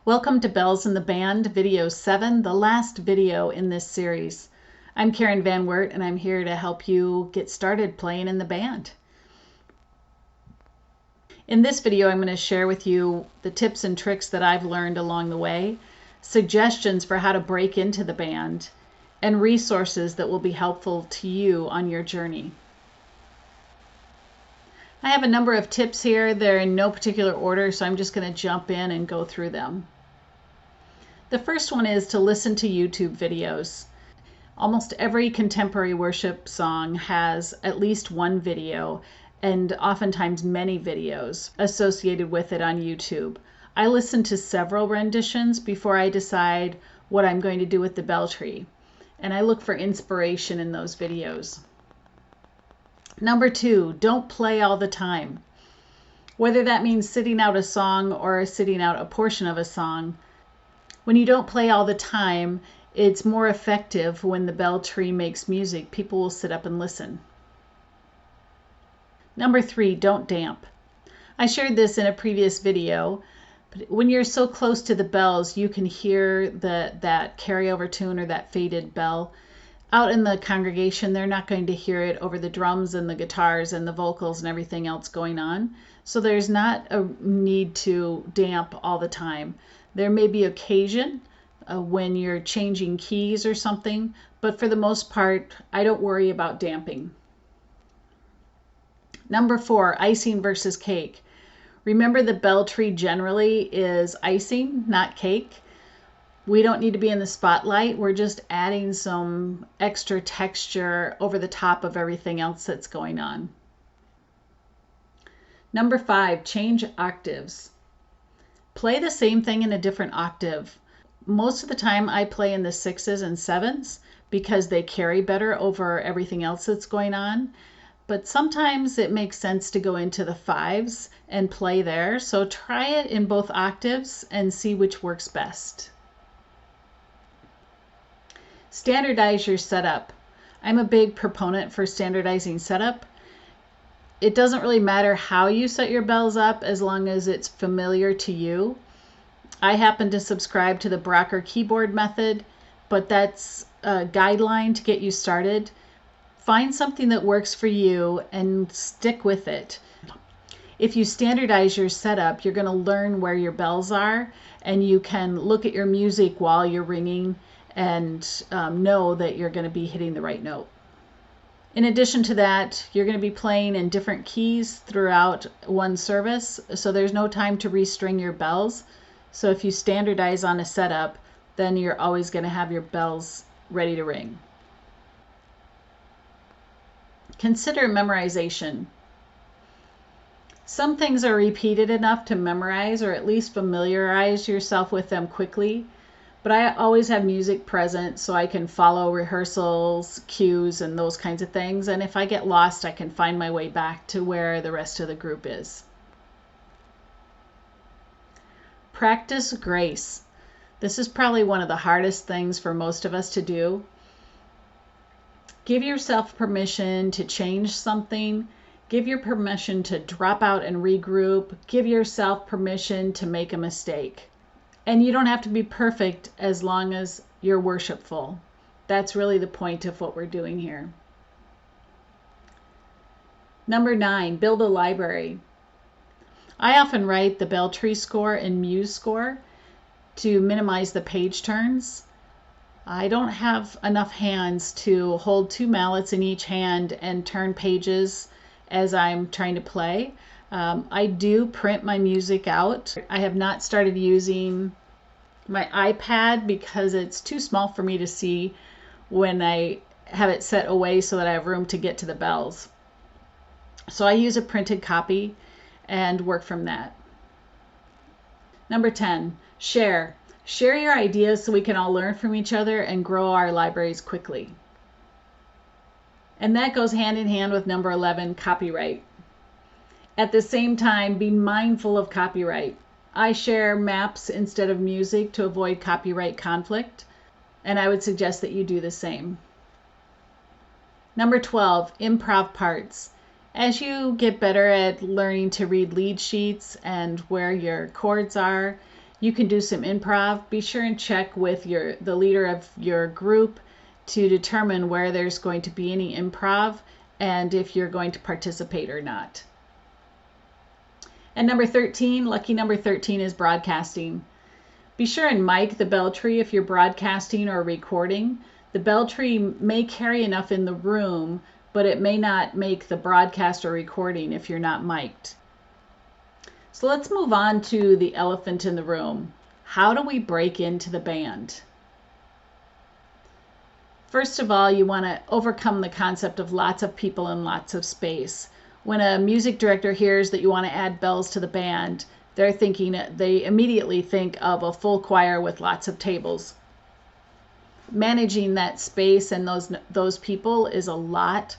Welcome to Bells in the Band, video 7, the last video in this series. I'm Karen Van Wert, and I'm here to help you get started playing in the band. In this video, I'm going to share with you the tips and tricks that I've learned along the way, suggestions for how to break into the band, and resources that will be helpful to you on your journey. I have a number of tips here. They're in no particular order, so I'm just going to jump in and go through them. The first one is to listen to YouTube videos. Almost every contemporary worship song has at least one video, and oftentimes many videos associated with it on YouTube. I listen to several renditions before I decide what I'm going to do with the bell tree, and I look for inspiration in those videos. Number 2, don't play all the time. Whether that means sitting out a song or sitting out a portion of a song, when you don't play all the time, it's more effective when the bell tree makes music. People will sit up and listen. Number 3, don't damp. I shared this in a previous video, but when you're so close to the bells, you can hear that carryover tune or that faded bell. Out in the congregation, they're not going to hear it over the drums and the guitars and the vocals and everything else going on. So there's not a need to damp all the time. There may be occasion when you're changing keys or something, but for the most part, I don't worry about damping. Number 4, icing versus cake. Remember, the bell tree generally is icing, not cake. We don't need to be in the spotlight. We're just adding some extra texture over the top of everything else that's going on. Number 5, change octaves. Play the same thing in a different octave. Most of the time I play in the 6s and 7s because they carry better over everything else that's going on. But sometimes it makes sense to go into the 5s and play there. So try it in both octaves and see which works best. Standardize your setup. I'm a big proponent for standardizing setup. It doesn't really matter how you set your bells up as long as it's familiar to you. I happen to subscribe to the Brocker keyboard method, but that's a guideline to get you started. Find something that works for you and stick with it. If you standardize your setup, you're going to learn where your bells are, and you can look at your music while you're ringing and know that you're going to be hitting the right note. In addition to that, you're going to be playing in different keys throughout one service, so there's no time to restring your bells. So if you standardize on a setup, then you're always going to have your bells ready to ring. Consider memorization. Some things are repeated enough to memorize, or at least familiarize yourself with them quickly. But I always have music present so I can follow rehearsals, cues, and those kinds of things. And if I get lost, I can find my way back to where the rest of the group is. Practice grace. This is probably one of the hardest things for most of us to do. Give yourself permission to change something. Give your permission to drop out and regroup. Give yourself permission to make a mistake. And you don't have to be perfect as long as you're worshipful. That's really the point of what we're doing here. Number 9, build a library. I often write the bell tree score in MuseScore to minimize the page turns. I don't have enough hands to hold 2 mallets in each hand and turn pages as I'm trying to play. I do print my music out. I have not started using my iPad because it's too small for me to see when I have it set away so that I have room to get to the bells. So I use a printed copy and work from that. Number 10, share. Share your ideas so we can all learn from each other and grow our libraries quickly. And that goes hand in hand with number 11, copyright. At the same time, be mindful of copyright. I share maps instead of music to avoid copyright conflict, and I would suggest that you do the same. Number 12, improv parts. As you get better at learning to read lead sheets and where your chords are, You can do some improv. Be sure and check with the leader of your group to determine where there's going to be any improv and if you're going to participate or not. And number 13, lucky number 13 is broadcasting. Be sure and mic the bell tree if you're broadcasting or recording. The bell tree may carry enough in the room, but it may not make the broadcast or recording if you're not mic'd. So let's move on to the elephant in the room. How do we break into the band? First of all, you want to overcome the concept of lots of people and lots of space. When a music director hears that you want to add bells to the band, they immediately think of a full choir with lots of tables. Managing that space and those people is a lot.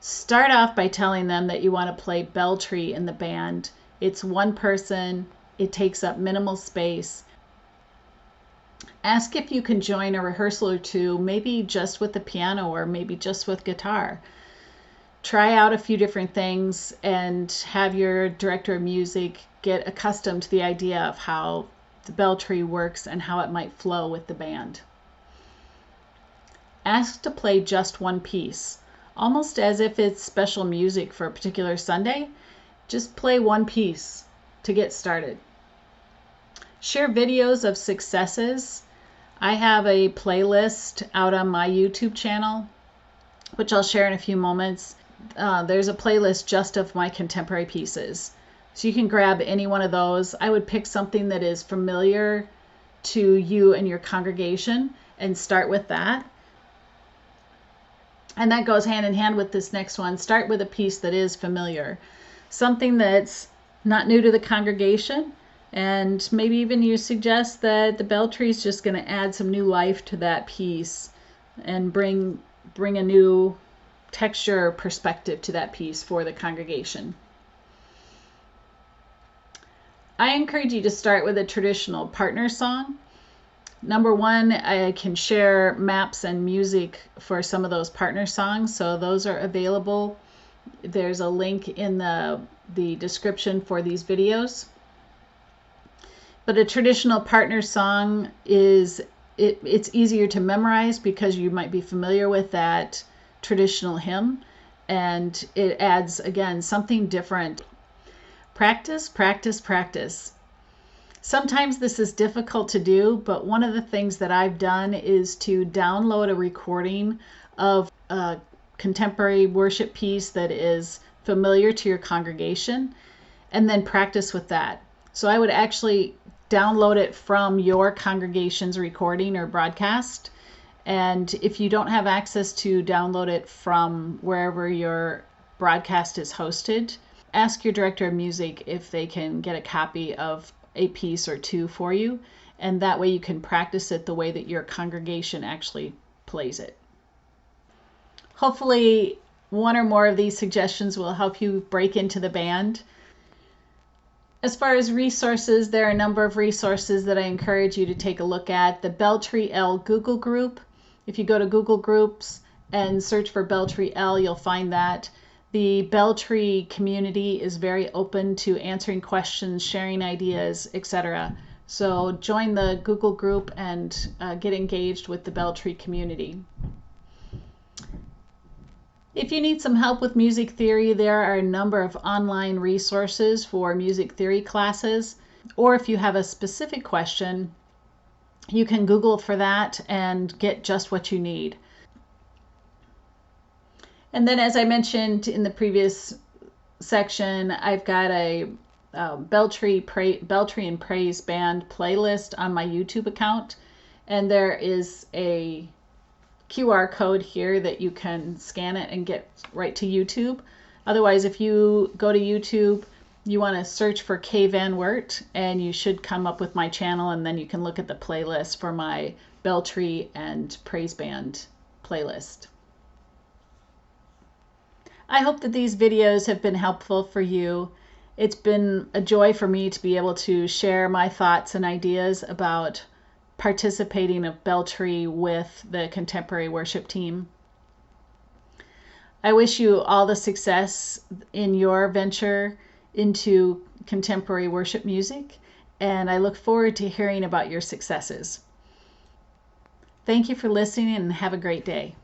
Start off by telling them that you want to play bell tree in the band. It's one person, it takes up minimal space. Ask if you can join a rehearsal or two, maybe just with the piano or maybe just with guitar. Try out a few different things and have your director of music get accustomed to the idea of how the bell tree works and how it might flow with the band. Ask to play just one piece, almost as if it's special music for a particular Sunday. Just play one piece to get started. Share videos of successes. I have a playlist out on my YouTube channel, which I'll share in a few moments. There's a playlist just of my contemporary pieces. So you can grab any one of those. I would pick something that is familiar to you and your congregation and start with that. And that goes hand in hand with this next one. Start with a piece that is familiar. Something that's not new to the congregation, and maybe even you suggest that the bell tree is just going to add some new life to that piece and bring a new texture or perspective to that piece for the congregation. I encourage you to start with a traditional partner song. Number one, I can share maps and music for some of those partner songs, so those are available. There's a link in the description for these videos. But a traditional partner song it's easier to memorize because you might be familiar with that traditional hymn, and it adds, again, something different. Practice, practice, practice. Sometimes this is difficult to do, but one of the things that I've done is to download a recording of a contemporary worship piece that is familiar to your congregation and then practice with that. So I would actually download it from your congregation's recording or broadcast. And if you don't have access to download it from wherever your broadcast is hosted, ask your director of music if they can get a copy of a piece or two for you, and that way you can practice it the way that your congregation actually plays it. Hopefully one or more of these suggestions will help you break into the band. As far as resources, there are a number of resources that I encourage you to take a look at. The Belltree L Google group. If you go to Google Groups and search for Belltree L, you'll find that. The Belltree community is very open to answering questions, sharing ideas, etc. So join the Google group and get engaged with the Belltree community. If you need some help with music theory, there are a number of online resources for music theory classes. Or if you have a specific question, you can Google for that and get just what you need. And then, as I mentioned in the previous section, I've got a Belltree and Praise Band playlist on my YouTube account. And there is a QR code here that you can scan it and get right to YouTube. Otherwise, if you go to YouTube, you want to search for Kay Van Wert, and you should come up with my channel, and then you can look at the playlist for my Belltree and Praise Band playlist. I hope that these videos have been helpful for you. It's been a joy for me to be able to share my thoughts and ideas about participating of Belltree with the contemporary worship team. I wish you all the success in your venture into contemporary worship music, and I look forward to hearing about your successes. Thank you for listening and have a great day.